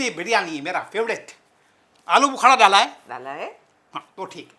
सिंधी बिरयानी मेरा फेवरेट। आलू बुखारा डाला है? डाला है। हाँ तो ठीक।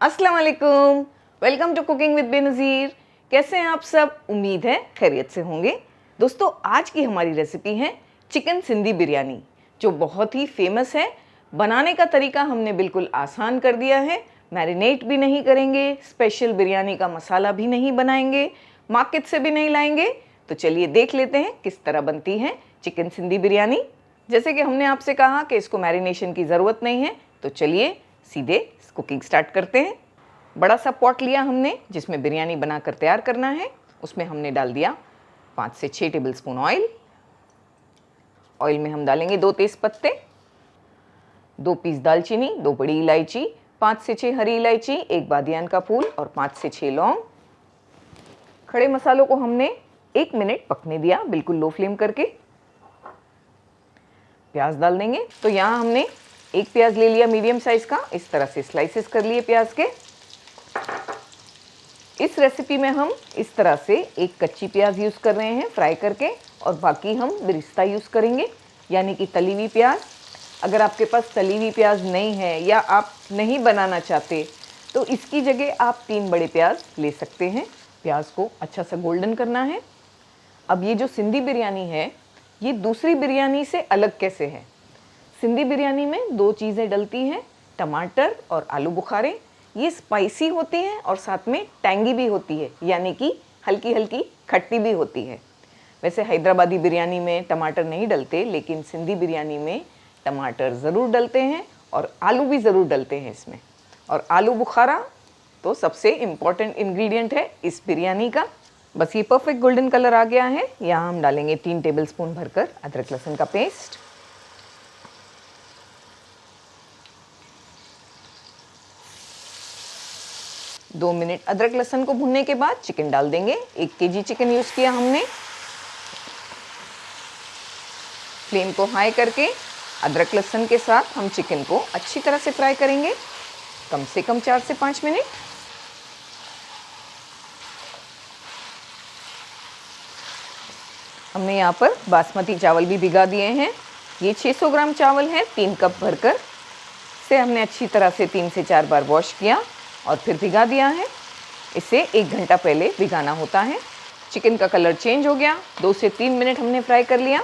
अस्सलाम वालेकुम, welcome to cooking with Benazir. कैसे हैं आप सब? उम्मीद है खैरियत से होंगे। दोस्तों, आज की हमारी रेसिपी है चिकन सिंधी बिरयानी, जो बहुत ही फेमस है। बनाने का तरीका हमने बिल्कुल आसान कर दिया है। मैरिनेट भी नहीं करेंगे, स्पेशल बिरयानी का मसाला भी नहीं बनाएंगे, मार्केट से भी नहीं लाएंगे। तो चलिए देख लेते हैं किस तरह बनती है चिकन सिंधी बिरयानी। जैसे कि हमने आपसे कहा कि इसको मैरिनेशन की ज़रूरत नहीं है, तो चलिए सीधे कुकिंग स्टार्ट करते हैं। बड़ा सा पॉट लिया हमने जिसमें बिरयानी बनाकर तैयार करना है। उसमें हमने डाल दिया 5 से 6 टेबलस्पून ऑयल। ऑयल में हम डालेंगे 2 तेज पत्ते, 2 पीस दालचीनी, 2 बड़ी इलायची, 5 से 6 हरी इलायची, 1 बादियान का फूल और 5 से 6 लौंग। खड़े मसालों को हमने 1 मिनट पकने दिया, बिल्कुल लो फ्लेम करके। प्याज डाल देंगे। तो यहाँ हमने 1 प्याज ले लिया मीडियम साइज का, इस तरह से स्लाइसेस कर लिए प्याज के। इस रेसिपी में हम इस तरह से एक कच्ची प्याज यूज़ कर रहे हैं फ्राई करके, और बाकी हम बिरिस्ता यूज़ करेंगे, यानी कि तली हुई प्याज। अगर आपके पास तली हुई प्याज नहीं है या आप नहीं बनाना चाहते, तो इसकी जगह आप 3 बड़े प्याज ले सकते हैं। प्याज को अच्छा सा गोल्डन करना है। अब ये जो सिंधी बिरयानी है, ये दूसरी बिरयानी से अलग कैसे है? सिंधी बिरयानी में 2 चीज़ें डलती हैं, टमाटर और आलू बुखारे। ये स्पाइसी होती हैं और साथ में टैंगी भी होती है, यानी कि हल्की हल्की खट्टी भी होती है। वैसे हैदराबादी बिरयानी में टमाटर नहीं डलते, लेकिन सिंधी बिरयानी में टमाटर ज़रूर डलते हैं और आलू भी ज़रूर डलते हैं इसमें। और आलू बुखारा तो सबसे इम्पॉर्टेंट इंग्रेडिएंट है इस बिरयानी का। बस ये परफेक्ट गोल्डन कलर आ गया है। यहाँ हम डालेंगे 3 टेबलस्पून भरकर अदरक लहसुन का पेस्ट। 2 मिनट अदरक लहसुन को भूनने के बाद चिकन डाल देंगे। 1 केजी चिकन यूज़ किया हमने। फ्लेम को हाई करके अदरक लहसुन के साथ हम चिकन को अच्छी तरह से फ्राई करेंगे, कम से कम 4 से 5 मिनट। हमने यहाँ पर बासमती चावल भी भिगा दिए हैं। ये 600 ग्राम चावल है, 3 कप भरकर। से हमने अच्छी तरह से 3 से 4 बार वॉश किया और फिर भिगा दिया है। इसे 1 घंटा पहले भिगाना होता है। चिकन का कलर चेंज हो गया। 2 से 3 मिनट हमने फ्राई कर लिया।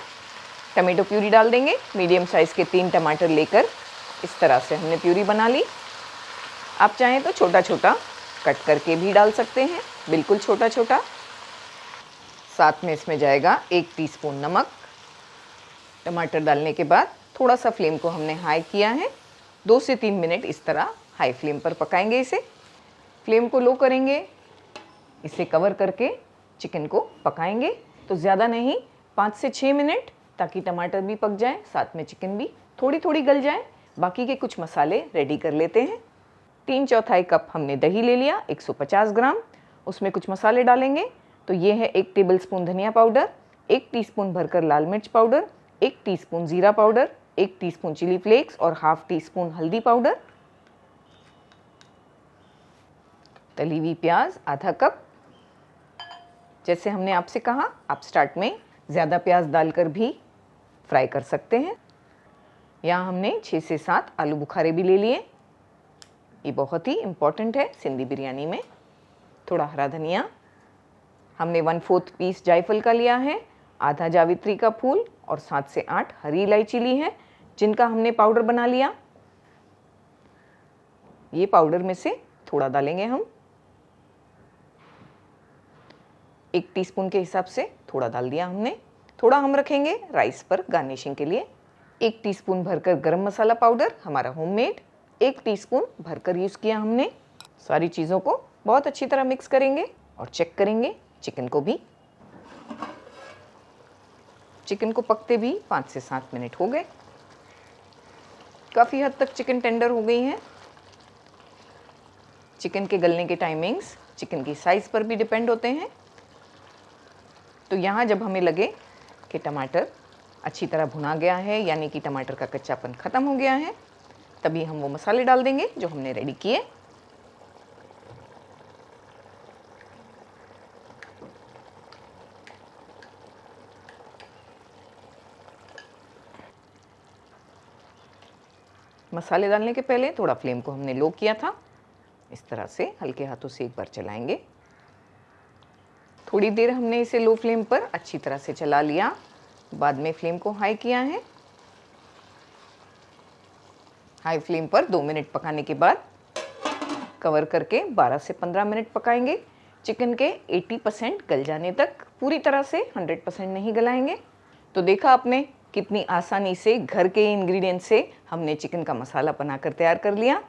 टमाटो प्यूरी डाल देंगे। मीडियम साइज़ के 3 टमाटर लेकर इस तरह से हमने प्यूरी बना ली। आप चाहें तो छोटा छोटा कट करके भी डाल सकते हैं, बिल्कुल छोटा छोटा। साथ में इसमें जाएगा 1 टीस्पून नमक। टमाटर डालने के बाद थोड़ा सा फ्लेम को हमने हाई किया है। 2 से 3 मिनट इस तरह हाई फ्लेम पर पकाएंगे इसे। फ्लेम को लो करेंगे, इसे कवर करके चिकन को पकाएंगे। तो ज़्यादा नहीं, 5 से 6 मिनट, ताकि टमाटर भी पक जाए, साथ में चिकन भी थोड़ी थोड़ी गल जाए। बाकी के कुछ मसाले रेडी कर लेते हैं। 3/4 कप हमने दही ले लिया, 150 ग्राम। उसमें कुछ मसाले डालेंगे। तो ये है 1 टेबलस्पून धनिया पाउडर, 1 टीस्पून भरकर लाल मिर्च पाउडर, 1 टीस्पून जीरा पाउडर, 1 टीस्पून चिली फ्लेक्स और ½ टीस्पून हल्दी पाउडर। तली हुई प्याज ½ कप। जैसे हमने आपसे कहा, आप स्टार्ट में ज़्यादा प्याज डालकर भी फ्राई कर सकते हैं। यहाँ हमने 6 से 7 आलू बुखारे भी ले लिए। ये बहुत ही इम्पॉर्टेंट है सिंधी बिरयानी में। थोड़ा हरा धनिया, हमने 1/4 पीस जायफल का लिया है, आधा जावित्री का फूल और 7 से 8 हरी इलायची ली है, जिनका हमने पाउडर बना लिया। ये पाउडर में से थोड़ा डालेंगे हम, 1 टीस्पून के हिसाब से थोड़ा डाल दिया हमने। थोड़ा हम रखेंगे राइस पर गार्निशिंग के लिए। 1 टीस्पून भरकर गरम मसाला पाउडर, हमारा होममेड, 1 टीस्पून भरकर यूज़ किया हमने। सारी चीज़ों को बहुत अच्छी तरह मिक्स करेंगे और चेक करेंगे चिकन को भी। चिकन को पकते भी 5 से 7 मिनट हो गए। काफ़ी हद तक चिकन टेंडर हो गई है। चिकन के गलने के टाइमिंग्स चिकन की साइज़ पर भी डिपेंड होते हैं। तो यहाँ जब हमें लगे कि टमाटर अच्छी तरह भुना गया है, यानी कि टमाटर का कच्चापन ख़त्म हो गया है, तभी हम वो मसाले डाल देंगे जो हमने रेडी किए। मसाले डालने के पहले थोड़ा फ्लेम को हमने लो किया था। इस तरह से हल्के हाथों से एक बार चलाएंगे। थोड़ी देर हमने इसे लो फ्लेम पर अच्छी तरह से चला लिया, बाद में फ्लेम को हाई किया है। हाई फ्लेम पर 2 मिनट पकाने के बाद कवर करके 12 से 15 मिनट पकाएंगे। चिकन के 80% गल जाने तक, पूरी तरह से 100% नहीं गलाएंगे। तो देखा आपने कितनी आसानी से घर के इंग्रेडिएंट से हमने चिकन का मसाला बनाकर तैयार कर लिया।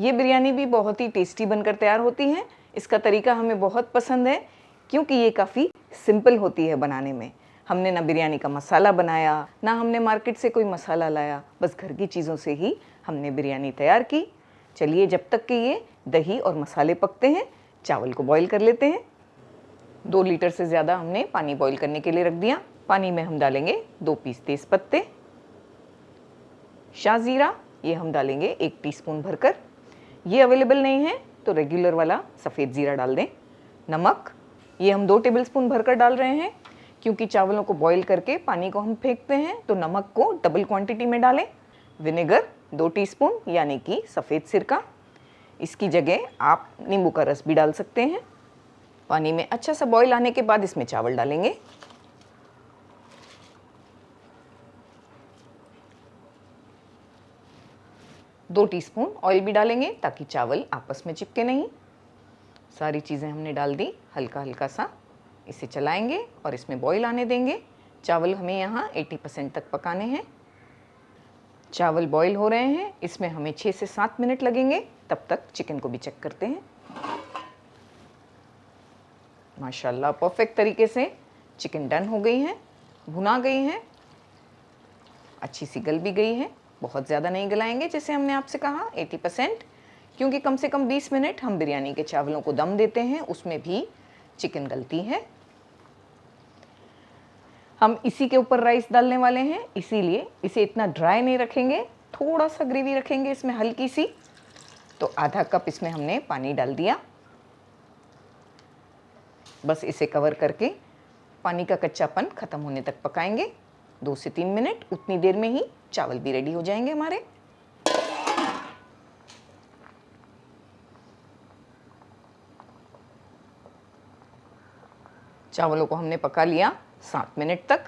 ये बिरयानी भी बहुत ही टेस्टी बनकर तैयार होती है। इसका तरीका हमें बहुत पसंद है क्योंकि ये काफ़ी सिंपल होती है बनाने में। हमने ना बिरयानी का मसाला बनाया, ना हमने मार्केट से कोई मसाला लाया, बस घर की चीज़ों से ही हमने बिरयानी तैयार की। चलिए, जब तक कि ये दही और मसाले पकते हैं, चावल को बॉईल कर लेते हैं। 2 लीटर से ज़्यादा हमने पानी बॉईल करने के लिए रख दिया। पानी में हम डालेंगे 2 पीस तेज पत्ते, शाहजीरा ये हम डालेंगे 1 टीस्पून भरकर। ये अवेलेबल नहीं है तो रेगुलर वाला सफ़ेद ज़ीरा डाल दें। नमक ये हम 2 टेबलस्पून भरकर डाल रहे हैं क्योंकि चावलों को बॉईल करके पानी को हम फेंकते हैं, तो नमक को डबल क्वांटिटी में डालें। विनेगर 2 टीस्पून यानी कि सफ़ेद सिरका, इसकी जगह आप नींबू का रस भी डाल सकते हैं। पानी में अच्छा सा बॉईल आने के बाद इसमें चावल डालेंगे। दो टीस्पून ऑयल भी डालेंगे ताकि चावल आपस में चिपके नहीं। सारी चीज़ें हमने डाल दी। हल्का हल्का सा इसे चलाएंगे और इसमें बॉईल आने देंगे। चावल हमें यहाँ 80% तक पकाने हैं। चावल बॉईल हो रहे हैं, इसमें हमें 6 से 7 मिनट लगेंगे। तब तक चिकन को भी चेक करते हैं। माशाल्लाह परफेक्ट तरीके से चिकन डन हो गई है, भुना गई है, अच्छी सी गल भी गई है। बहुत ज़्यादा नहीं गलाएंगे जैसे हमने आपसे कहा 80%, क्योंकि कम से कम 20 मिनट हम बिरयानी के चावलों को दम देते हैं, उसमें भी चिकन गलती है। हम इसी के ऊपर राइस डालने वाले हैं, इसीलिए इसे इतना ड्राई नहीं रखेंगे, थोड़ा सा ग्रेवी रखेंगे इसमें हल्की सी। तो आधा कप इसमें हमने पानी डाल दिया। बस इसे कवर करके पानी का कच्चापन ख़त्म होने तक पकाएंगे। 2 से 3 मिनट, उतनी देर में ही चावल भी रेडी हो जाएंगे हमारे। चावलों को हमने पका लिया 7 मिनट तक।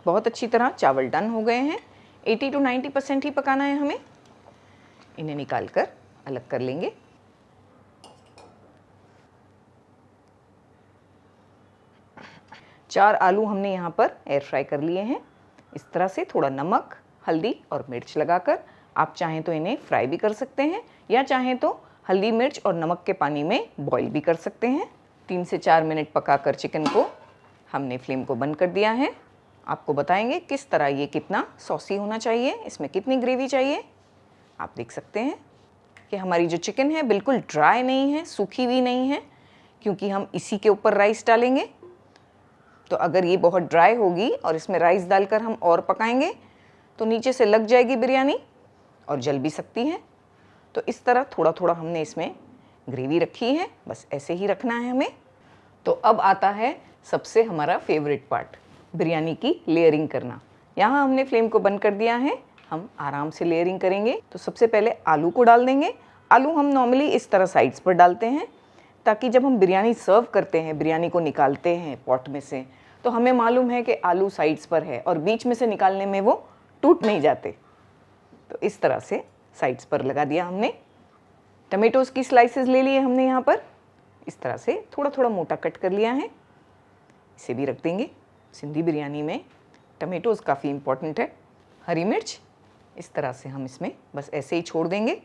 बहुत अच्छी तरह चावल डन हो गए हैं। 80 to 90% ही पकाना है हमें। इन्हें निकाल कर अलग कर लेंगे। चार आलू हमने यहाँ पर एयर फ्राई कर लिए हैं। इस तरह से थोड़ा नमक, हल्दी और मिर्च लगाकर। आप चाहें तो इन्हें फ्राई भी कर सकते हैं या चाहें तो हल्दी मिर्च और नमक के पानी में बॉईल भी कर सकते हैं। 3 से 4 मिनट पकाकर चिकन को हमने फ्लेम को बंद कर दिया है। आपको बताएंगे किस तरह ये कितना सॉसी होना चाहिए, इसमें कितनी ग्रेवी चाहिए। आप देख सकते हैं कि हमारी जो चिकन है बिल्कुल ड्राई नहीं है, सूखी भी नहीं है, क्योंकि हम इसी के ऊपर राइस डालेंगे। तो अगर ये बहुत ड्राई होगी और इसमें राइस डालकर हम और पकाएंगे तो नीचे से लग जाएगी बिरयानी और जल भी सकती है। तो इस तरह थोड़ा थोड़ा हमने इसमें ग्रेवी रखी है, बस ऐसे ही रखना है हमें। तो अब आता है सबसे हमारा फेवरेट पार्ट, बिरयानी की लेयरिंग करना। यहाँ हमने फ्लेम को बंद कर दिया है, हम आराम से लेयरिंग करेंगे। तो सबसे पहले आलू को डाल देंगे। आलू हम नॉर्मली इस तरह साइड्स पर डालते हैं ताकि जब हम बिरयानी सर्व करते हैं, बिरयानी को निकालते हैं पॉट में से, तो हमें मालूम है कि आलू साइड्स पर है और बीच में से निकालने में वो टूट नहीं जाते। तो इस तरह से साइड्स पर लगा दिया हमने। टमेटोज़ की स्लाइसेस ले लिए हमने यहाँ पर, इस तरह से थोड़ा थोड़ा मोटा कट कर लिया है। इसे भी रख देंगे। सिंधी बिरयानी में टमेटोज़ काफ़ी इम्पॉर्टेंट है। हरी मिर्च इस तरह से हम इसमें बस ऐसे ही छोड़ देंगे।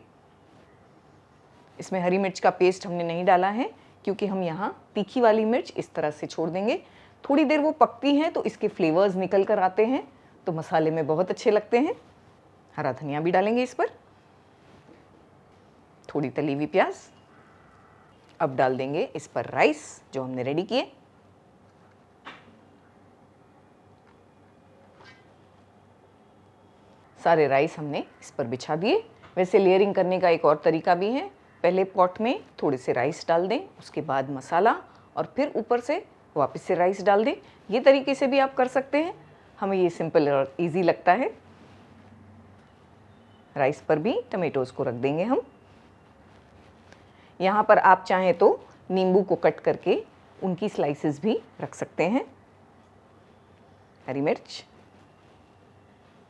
इसमें हरी मिर्च का पेस्ट हमने नहीं डाला है क्योंकि हम यहाँ तीखी वाली मिर्च इस तरह से छोड़ देंगे। थोड़ी देर वो पकती हैं तो इसके फ्लेवर्स निकल कर आते हैं, तो मसाले में बहुत अच्छे लगते हैं। हरा धनिया भी डालेंगे इस पर, थोड़ी तली हुई प्याज। अब डाल देंगे इस पर राइस जो हमने रेडी किए। सारे राइस हमने इस पर बिछा दिए। वैसे लेयरिंग करने का एक और तरीका भी है। पहले पॉट में थोड़े से राइस डाल दें, उसके बाद मसाला और फिर ऊपर से वापस से राइस डाल दें। ये तरीके से भी आप कर सकते हैं, हमें ये सिंपल और इजी लगता है। राइस पर भी टमेटोज़ को रख देंगे हम। यहाँ पर आप चाहें तो नींबू को कट करके उनकी स्लाइसेस भी रख सकते हैं। हरी मिर्च,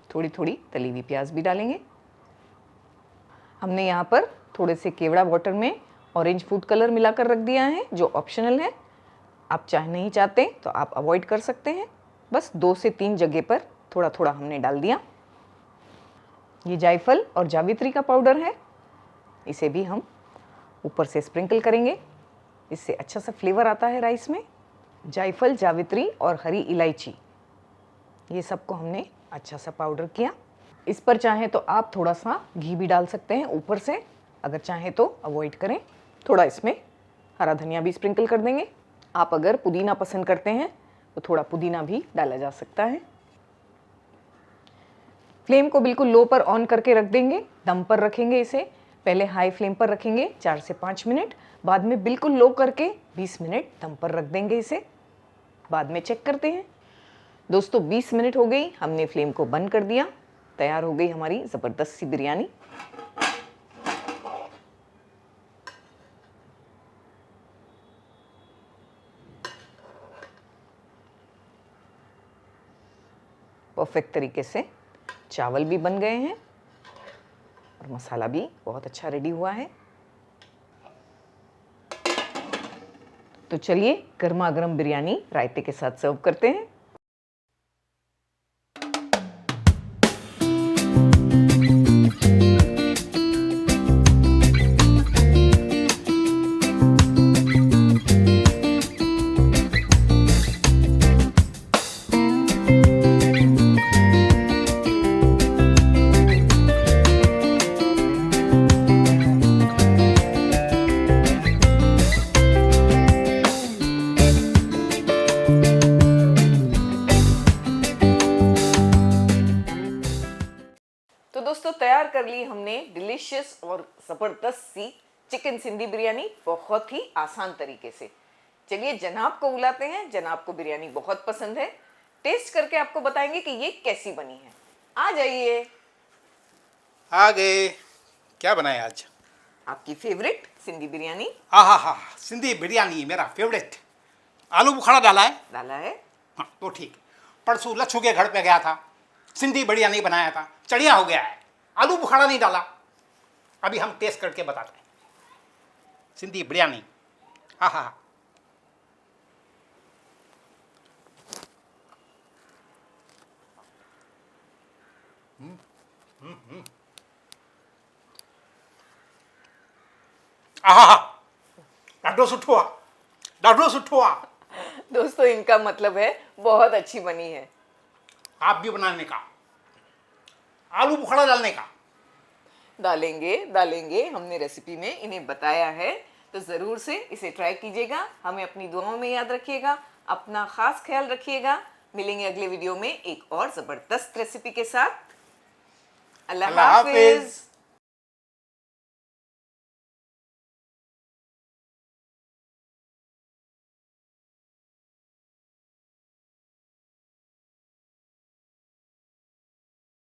थोड़ी थोड़ी तली हुई प्याज भी डालेंगे। हमने यहाँ पर थोड़े से केवड़ा वाटर में ऑरेंज फूड कलर मिलाकर रख दिया है, जो ऑप्शनल है। आप चाहे नहीं चाहते तो आप अवॉइड कर सकते हैं। बस 2 से 3 जगह पर थोड़ा थोड़ा हमने डाल दिया। ये जायफल और जावित्री का पाउडर है, इसे भी हम ऊपर से स्प्रिंकल करेंगे, इससे अच्छा सा फ्लेवर आता है राइस में। जायफल, जावित्री और हरी इलायची, ये सबको हमने अच्छा सा पाउडर किया। इस पर चाहें तो आप थोड़ा सा घी भी डाल सकते हैं ऊपर से, अगर चाहें तो अवॉइड करें। थोड़ा इसमें हरा धनिया भी स्प्रिंकल कर देंगे। आप अगर पुदीना पसंद करते हैं तो थोड़ा पुदीना भी डाला जा सकता है। फ्लेम को बिल्कुल लो पर ऑन करके रख देंगे, दम पर रखेंगे इसे। पहले हाई फ्लेम पर रखेंगे 4 से 5 मिनट, बाद में बिल्कुल लो करके 20 मिनट दम पर रख देंगे इसे। बाद में चेक करते हैं। दोस्तों 20 मिनट हो गई, हमने फ्लेम को बंद कर दिया। तैयार हो गई हमारी ज़बरदस्त सी बिरयानी। परफेक्ट तरीके से चावल भी बन गए हैं और मसाला भी बहुत अच्छा रेडी हुआ है। तो चलिए गर्मा गर्म बिरयानी रायते के साथ सर्व करते हैं। तो दोस्तों तैयार कर ली हमने डिलीशियस और ज़बरदस्त सी चिकन सिंधी बिरयानी, बहुत ही आसान तरीके से। चलिए जनाब को बुलाते हैं, जनाब को बिरयानी बहुत पसंद है। टेस्ट करके आपको बताएंगे कि ये कैसी बनी है। आ जाइए। आ गए। क्या बनाया आज? आपकी फेवरेट सिंधी बिरयानी। हा, सिंधी बिरयानी मेरा फेवरेट। आलू बुखारा डाला है? डाला है। हाँ तो ठीक। परसों लच्छू के घर पे गया था, सिंधी बिरयानी बनाया था, चढ़िया हो गया है। आलू बुखारा नहीं डाला। अभी हम टेस्ट करके बताते हैं सिंधी बिरयानी। हा। आहा, ॾाढो सुठो आहे, ॾाढो सुठो आहे। दोस्तों इनका मतलब है बहुत अच्छी बनी है। आप भी बनाने का, आलू बुखारा डालने का। डालेंगे, हमने रेसिपी में इन्हें बताया है, तो ज़रूर से इसे ट्राई कीजिएगा। हमें अपनी दुआओं में याद रखिएगा, अपना ख़ास ख्याल रखिएगा। मिलेंगे अगले वीडियो में एक और ज़बरदस्त रेसिपी के साथ। अल्लाह हाफ़िज़।